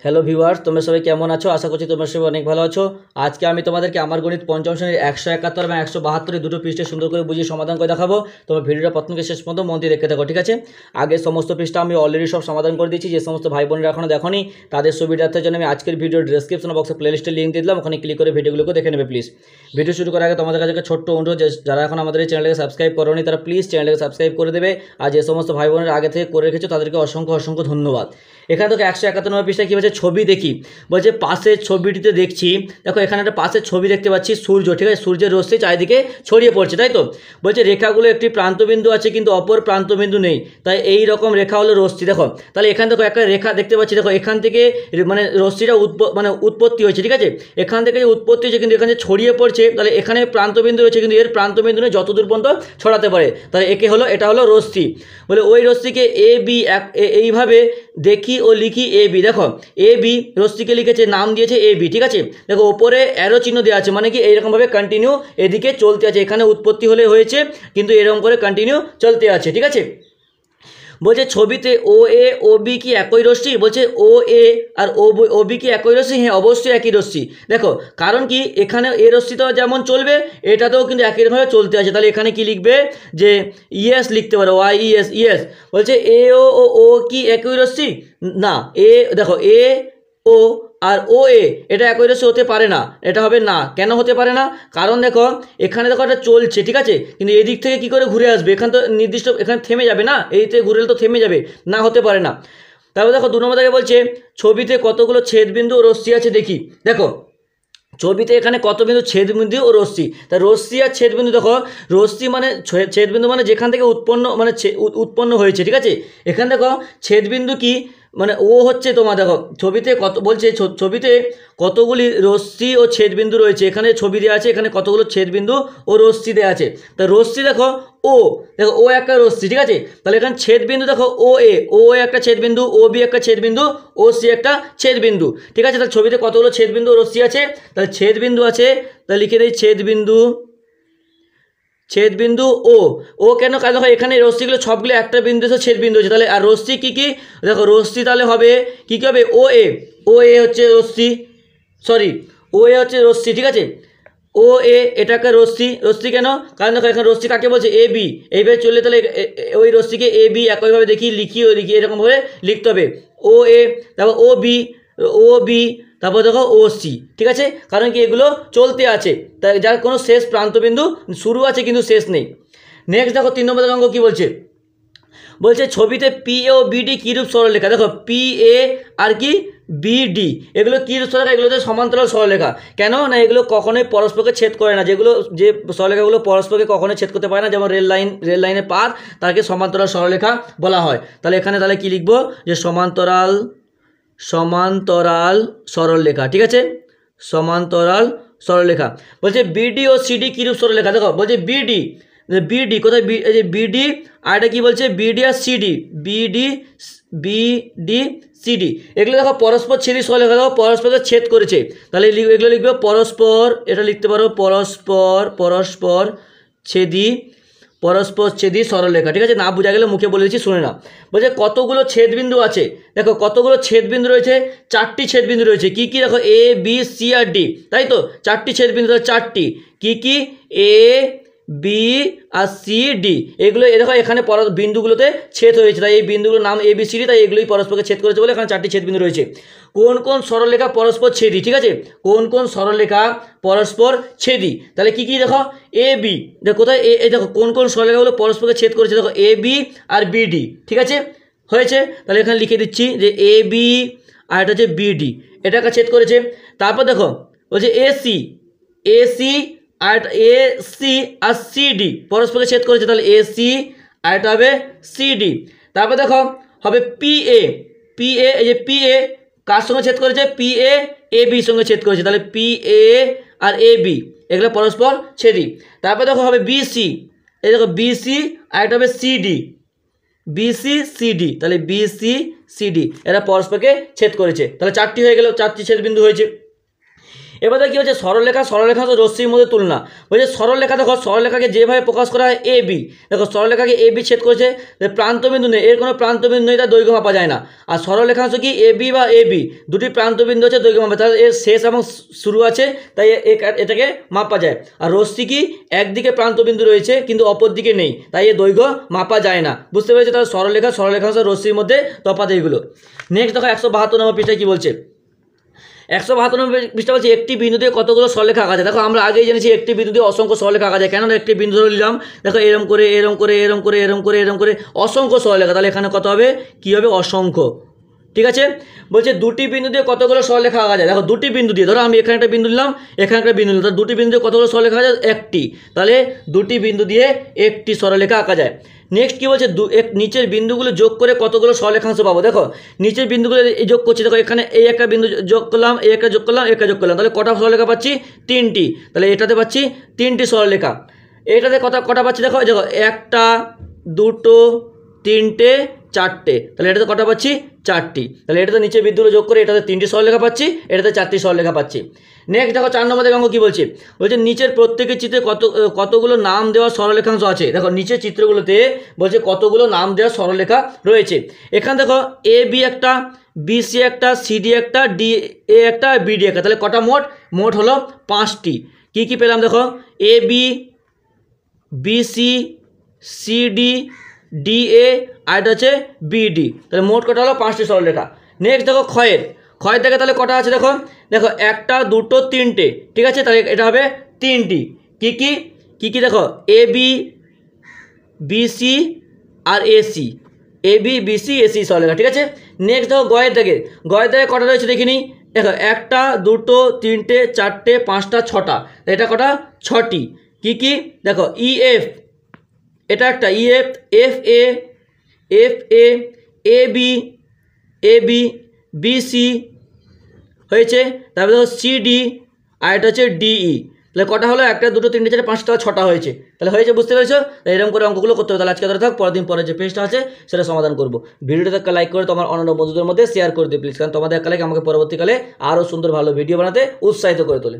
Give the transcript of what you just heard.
Hello viewers, তোমরা সবাই কেমন আছো? আশা করছি তোমরা সবাই অনেক ভালো আছো। আজকে আমি তোমাদেরকে আমার গণিত পঞ্চম শ্রেণীর 171 এবং 172 দুটো পৃষ্ঠে সুন্দর করে বুঝিয়ে সমাধান করে দেখাবো। তোমরা ভিডিওটা প্রথম থেকে শেষ পর্যন্ত মন দিয়ে দেখতে থাকো, ঠিক আছে? আগে সমস্ত পৃষ্ঠা আমি অলরেডি সব সমাধান করে দিয়েছি। যে সমস্ত ভাই বোনেরা এখনো দেখোনি তাদের সুবিধার্থের জন্য আমি আজকের ভিডিওর ডেসক্রিপশন বক্সে প্লেলিস্টের লিঙ্ক দিয়ে দিলাম, ওখানে ক্লিক করে ভিডিওগুলোকে দেখে নেবে প্লিজ। ভিডিও শুরু করার আগে তোমাদের কাছে একটা ছোট্ট অনুরোধ, যে যারা এখন আমাদের এই চ্যানেলকে সাবস্ক্রাইব করোনি তারা প্লিজ চ্যানেলকে সাবস্ক্রাইব করে দেবে। আর যে সমস্ত ভাই বোনেরা আগে থেকে করে রেখেছো তাদেরকে অসংখ্য অসংখ্য ধন্যবাদ। এখানে তোকে 171 পৃষ্ঠায় কী হচ্ছে, ছবি দেখি বলছে। পাশের ছবিটিতে দেখছি, দেখো এখানে একটা পাশের ছবি দেখতে পাচ্ছি, সূর্য, ঠিক আছে? সূর্যের রশ্মি চারিদিকে ছড়িয়ে পড়ছে, তাই তো? বলছে রেখাগুলো একটি প্রান্তবিন্দু আছে কিন্তু অপর প্রান্তবিন্দু নেই, তাই এই রকম রেখা হলো রশ্মি। দেখো তাহলে এখানে দেখো একটা রেখা দেখতে পাচ্ছি, দেখো এখান থেকে মানে রশ্মিটা উৎপত্তি হয়েছে, ঠিক আছে? এখান থেকে উৎপত্তি হয়েছে কিন্তু এখানে ছড়িয়ে পড়ছে, তাহলে এখানে প্রান্তবিন্দু রয়েছে কিন্তু এর প্রান্তবিন্দু নেই, যতদূর পর্যন্ত ছড়াতে পারে। তাহলে এটা হলো রশ্মি। বলে ওই রশ্মিকে এ বি এইভাবে দেখি ও লিখি এ বি। দেখো এ বি রশ্মিকে লিখেছে, নাম দিয়েছে এ বি, ঠিক আছে? দেখো ওপরে অ্যারো চিহ্ন দেওয়া আছে, মানে কি এইরকমভাবে কন্টিনিউ এদিকে চলতে আছে। এখানে উৎপত্তি হয়েছে কিন্তু এরকম করে কন্টিনিউ চলতে আছে, ঠিক আছে? বলছে ছবিতে ও এ ও বি কি একই রশ্মি? বলছে ও এ আর ও বি কি একই রশ্মি? হ্যাঁ, অবশ্যই একই রশ্মি। দেখো কারণ কি, এখানে এ রশ্মিটাও যেমন চলবে এটাতেও কিন্তু একই রকমভাবে চলতে আছে। তাহলে এখানে কি লিখবে, যে ইয়েস লিখতে পারো, ওয়াই ইএস, ইয়েস। বলছে এ ও কি একই রশ্মি? না, দেখো এ ও আর ও এ এটা একই রশ্মি হতে পারে না, এটা হবে না। কেন হতে পারে না? কারণ দেখো এখানে দেখো এটা চলছে, ঠিক আছে? কিন্তু এদিক থেকে কি করে ঘুরে আসবে? এখানে তো নির্দিষ্ট এখানে থেমে যাবে না, এইতে ঘুরে তো থেমে যাবে না, হতে পারে না। তারপর দেখো 2 নম্বর থেকে বলছে ছবিতে কতগুলো ছেদবিন্দু ও রশ্মি আছে দেখি। দেখো ছবিতে এখানে কত বিন্দু ছেদবিন্দু ও রশ্মি। তা রশ্মি আর ছেদবিন্দু, দেখো রশ্মি মানে ছেদবিন্দু মানে যেখান থেকে উৎপন্ন হয়েছে, ঠিক আছে? এখানে দেখো ছেদবিন্দু কি মানে ও হচ্ছে তোমার, দেখো ছবিতে কত বলছে, ছবিতে কতগুলি রশ্মি ও ছেদবিন্দু রয়েছে। এখানে ছবি দেওয়া আছে, এখানে কতগুলো ছেদবিন্দু ও রশ্মি দেওয়া আছে। তা রশ্মি দেখো ও, দেখো ও একটা রশ্মি, ঠিক আছে? তাহলে এখানে ছেদবিন্দু দেখো ও একটা ছেদবিন্দু, ও বি একটা ছেদবিন্দু, ও সি একটা ছেদবিন্দু, ঠিক আছে? তাহলে ছবিতে কতগুলো ছেদবিন্দু ও রশ্মি আছে? তাহলে ছেদবিন্দু আছে, তাহলে লিখে দিই ছেদবিন্দু ও কেন? কারণ দেখো এখানে রশ্মিগুলো সবগুলো একটা বিন্দু এসে ছেদবিন্দু আছে। তাহলে আর রশ্মি কী কী, দেখো রশ্মি তাহলে হবে কী কী হবে, ও এ হচ্ছে রশ্মি, সরি ও এ হচ্ছে রশ্মি, ঠিক আছে? ও এ এটাকে রশ্মি কেন? কারণ দেখো এখানে রশ্মি কাকে বলছে, এ বি। এইভাবে চললে তাহলে ওই রশ্মিকে এ বি একইভাবে দেখি লিখি এরকমভাবে লিখতে হবে। ও এ, তারপর ও বি, তারপর দেখো ও সি, ঠিক আছে? কারণ কি এগুলো চলতে আছে, তাই যার কোনো শেষ প্রান্তবিন্দু শুরু আছে কিন্তু শেষ নেই। নেক্সট দেখো 3 নম্বর অঙ্ক কী বলছে। বলছে ছবিতে পি এ ও বিডি কীরূপ সরলরেখা। দেখো পি এ আর কি বিডি, এগুলো কীরূপ সরলরেখা? এগুলো হচ্ছে সমান্তরাল সরলরেখা। কেন না, এগুলো কখনোই পরস্পরকে ছেদ করে না। যে সরলরেখাগুলো পরস্পরকে কখনোই ছেদ করতে পারে না, যেমন রেল লাইনের পাত, তাকে সমান্তরাল সরলরেখা বলা হয়। তাহলে এখানে তাহলে কি লিখবো, যে সমান্তরাল সরলরেখা, ঠিক আছে? সমান্তরাল সরলরেখা। বলছে বিডি ও সিডি কীরূপ সরলরেখা। দেখো বলছে বিডি কোথায়, এই যে বিডি, আর এটা কী বলছে, বিডি আর সিডি, বিডি সিডি, এগুলো দেখো পরস্পর ছেদি সরলরেখা, দেখো পরস্পরকে ছেদ করেছে। তাহলে এগুলো লিখবে পরস্পর, এটা লিখতে পারো পরস্পর ছেদি সরলরেখা, ঠিক আছে? না বোঝা গেলে মুখে বলে দিচ্ছি, শুনে না। বলছে কতগুলো ছেদবিন্দু আছে। দেখো কতগুলো ছেদবিন্দু রয়েছে, 4টি ছেদবিন্দু রয়েছে। কি কি? দেখো A B C R D, তাই তো? 4টি ছেদবিন্দু, 4টি কি কি, A B R C D, এগুলো দেখো এখানে বিন্দুগুলোতে ছেদ হয়েছে, তাই এই বিন্দুগুলোর নাম এ বি সি ডি, তাই এগুলোই পরস্পরকে ছেদ করেছে বলে এখানে 4টি ছেদবিন্দু রয়েছে। কোন কোন সরলরেখা পরস্পর ছেদি, ঠিক আছে? কোন কোন সরলরেখা পরস্পর ছেদি, তাহলে কি কি দেখো এ বি, দেখো কোথায় এই দেখো কোন কোন সরলরেখাগুলো পরস্পরকে ছেদ করেছে, দেখো এ বি আর বিডি, ঠিক আছে? হয়েছে, তাহলে এখানে লিখে দিচ্ছি যে এ বি আর এটা হচ্ছে বিডি, এটাকে ছেদ করেছে। তারপর দেখো বলছে এসি আর এ সি আর সিডি পরস্পরকে ছেদ করেছে, তাহলে এ সি আর এটা হবে সিডি। তারপর দেখো হবে পি এ, এই যে পি এ কার সঙ্গে ছেদ করেছে, পি এ বির সঙ্গে ছেদ করেছে, তাহলে P A R A B এগুলো পরস্পর ছেদি। তারপর দেখো হবে বিসি, এই দেখো বিসি আর এটা হবে সিডি, বিসি সিডি, তাহলে বিসি সিডি এরা পরস্পরকে ছেদ করেছে। তাহলে 4টি হয়ে গেল, 4টি ছেদবিন্দু হয়েছে। এবারে কি হচ্ছে সরলরেখা, সরলরেখাংশ রশ্মির মধ্যে তুলনা। বলছে সরলরেখা, দেখো সরলরেখাকে যেভাবে প্রকাশ করা হয় এ বি, দেখো সরলরেখাকে এ বি ছেদ করেছে, প্রান্তবিন্দু নেই, এর কোনো প্রান্তবিন্দু নেই, তার দৈর্ঘ্য মাপা যায় না। আর সরলরেখাংশ কি এ বি বা এ বি, দুটি প্রান্তবিন্দু আছে, দৈর্ঘ্য মাপা, তাহলে এর শেষ এবং শুরু আছে, তাই এটাকে মাপা যায়। আর রশ্মি কি একদিকে প্রান্তবিন্দু রয়েছে কিন্তু অপর দিকে নেই, তাই এর দৈর্ঘ্য মাপা যায় না। বুঝতে পেরেছে? তাহলে সরলরেখা, সরলরেখাংশ, রশ্মির মধ্যে তফাৎ এইগুলো। নেক্সট দেখো 172 নম্বর পৃষ্ঠায় কি বলছে। 172 নম্বর পৃষ্ঠা বলছে একটি বিন্দু দিয়ে কতগুলো সরলরেখা আঁকা যায়। দেখো আমরা আগেই জেনেছি একটি বিন্দু দিয়ে অসংখ্য সরলরেখা আঁকা যায়। কেন? একটি বিন্দু ধরে নিলাম, দেখো এরম করে এরম করে এরম করে এরম করে এরম করে অসংখ্য সরলরেখা, তাহলে এখানে কত হবে? কী হবে? অসংখ্য। ঠিক আছে। বলছে দুটি বিন্দু দিয়ে কতগুলো সরলরেখা আঁকা যায়। দেখো দুটি বিন্দু দিয়ে, ধরো আমি এখানে একটা বিন্দু নিলাম, এখানে একটা বিন্দু নিলাম, দুটি বিন্দু দিয়ে কতগুলো সরলরেখা আঁকা যায়? একটি। তাহলে দুটি বিন্দু দিয়ে একটি সরলরেখা আঁকা যায়। নেক্সট কী বলছে, নিচের বিন্দুগুলো যোগ করে কতগুলো সরলরেখাংশ পাবো। দেখো নিচের বিন্দুগুলো যোগ করছি, দেখো এখানে এই একটা বিন্দু যোগ করলাম, এই একটা যোগ করলাম, একটা যোগ করলাম, তাহলে কটা সরলরেখা পাচ্ছি? 3টি। তাহলে এটাতে পাচ্ছি 3টি সরলরেখা। এটাতে কটা পাচ্ছি? দেখো দেখো একটা, দুটো, তিনটে, চারটে, তাহলে এটাতে কটা পাচ্ছি? 4টি। তাহলে এটাতে নিচে বিন্দুগুলো যোগ করে এটাতে 3টি সরলরেখা পাচ্ছি, এটাতে 4টি সরলরেখা পাচ্ছি। নেক্সট দেখো 4 নম্বর অঙ্ক কী বলছে। বলছে নিচের প্রত্যেকের চিত্রে কতগুলো নাম দেওয়া সরলরেখাংশ আছে। দেখো নিচের চিত্রগুলোতে বলছে কতগুলো নাম দেওয়া সরলরেখা রয়েছে। এখানে দেখো এ বি একটা, বি সি একটা, সি ডি একটা, ডি এ একটা, বি ডি একটা, তাহলে কটা মোট হলো 5টি। কী কী পেলাম? দেখো A B, B C, C D, D A, আর এটা হচ্ছে বিডি, তাহলে মোট কটা হলো? 5টি সরলরেখা। নেক্সট দেখো ক্ষয়ের থেকে তাহলে কটা আছে? দেখো দেখো একটা, দুটো, তিনটে, ঠিক আছে, তাহলে এটা হবে 3টি। কী কী? দেখো A B, B C R AC, A B, B C, AC সরলরেখা, ঠিক আছে। নেক্সট দেখো গয়ের দাগে কটা রয়েছে দেখিনি। দেখো একটা, দুটো, তিনটে, চারটে, 5টা, 6টা, এটা কটা? 6টি। কী? দেখো ই এফ, এটা একটা E F, F A, A B, B C হয়েছে, তারপরে দেখো সি ডি, আর এটা হচ্ছে ডিই, তাহলে কটা হলো? একটা, দুটো, তিনটে, চারটে, 5টা, 6টা হয়েছে, তাহলে হয়েছে। বুঝতে পেরেছো? এরকম করে অঙ্কগুলো করতে হবে। তাহলে আজকে ধরে থাক, পরের দিন পরে যে পেজটা আছে সেটা সমাধান করবো। ভিডিওটা একটা লাইক করে তোমার অন্যান্য বন্ধুদের মধ্যে শেয়ার করে দিও প্লিজ, কারণ তোমাদের একটা লাইক আমাকে পরবর্তীকালে আরও সুন্দর ভালো ভিডিও বানাতে উৎসাহিত করে তোলে।